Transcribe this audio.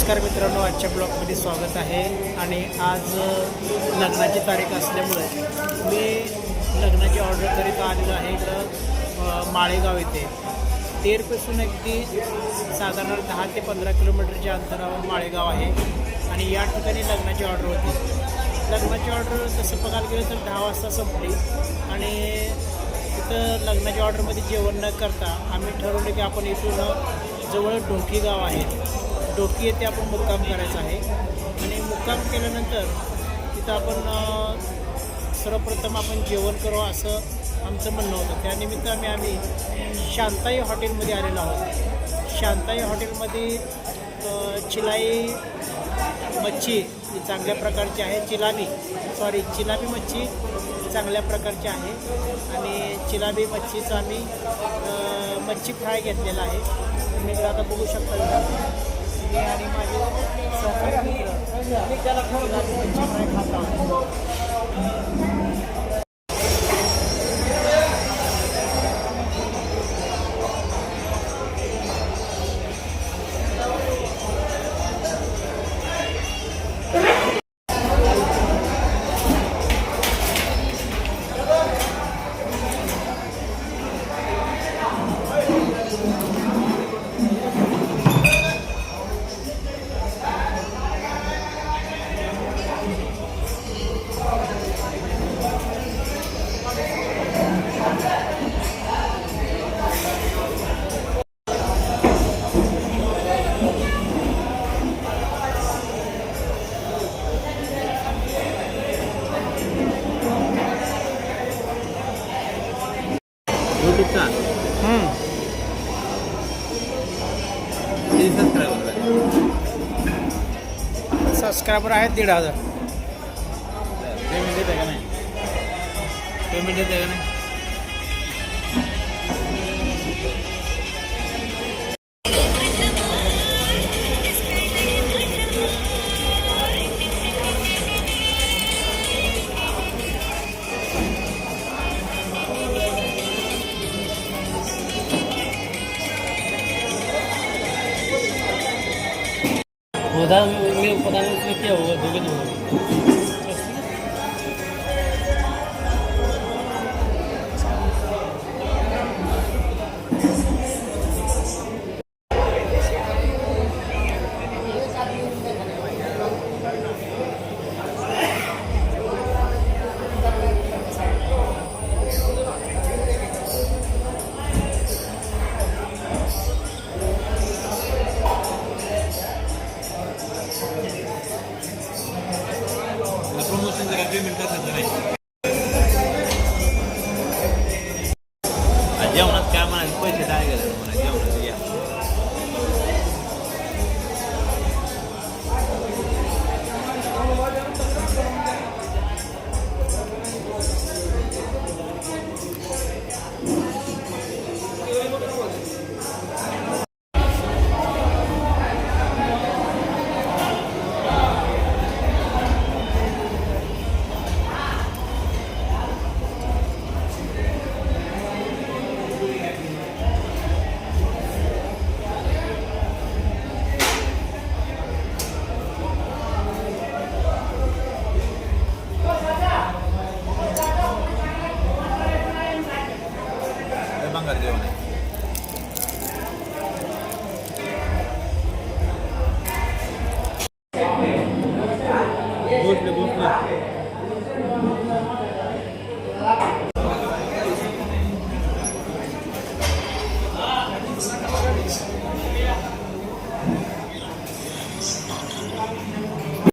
नमस्कार मित्रांनो, आजच्या ब्लॉगमध्ये स्वागत आहे. आणि आज लग्नाची तारीख असल्यामुळे मी लग्नाची ऑर्डर करीत आलेलो आहे. इकडं माळेगाव येथे तेरपासून अगदी साधारण 10 ते 15 किलोमीटरच्या अंतरावर माळेगाव आहे. आणि या ठिकाणी लग्नाची ऑर्डर होती. लग्नाची ऑर्डर तसं बघायला गेलं तर 10 वाजता संपली. आणि तिथं लग्नाच्या ऑर्डरमध्ये जेवण न करता आम्ही ठरवलं की आपण इथून जवळ ढोकी गाव आहे, ढोकी येथे आपण मुक्काम करायचा आहे. आणि मुक्काम केल्यानंतर तिथं आपण सर्वप्रथम आपण जेवण करू असं आमचं म्हणणं होतं. त्यानिमित्त आम्ही शांताई हॉटेलमध्ये आलेलो आहोत. शांताई हॉटेलमध्ये चिलाई मच्छी ही चांगल्या प्रकारची आहे. चिलाबी मच्छी चांगल्या प्रकारची आहे. आणि चिलाबी मच्छीचं आम्ही मच्छी फ्राय घेतलेला आहे. तुम्ही आता बघू शकता, मी आणि माझे सहकारी मित्र चिलाबी मच्छी फ्राय खात आहोत. सबस्क्रायबर आहेत 1,500. पेमेंट देते का नाही? पेमेंट देते का नाही? पता नहीं उसमें क्या होगा, दोगे तो प्रमोशन जरा पेमेंट करायचं नाही. जेवणात काय म्हणाले पैसे काय गेले मला जेवणात या. बंगार जेवण आहे. बसले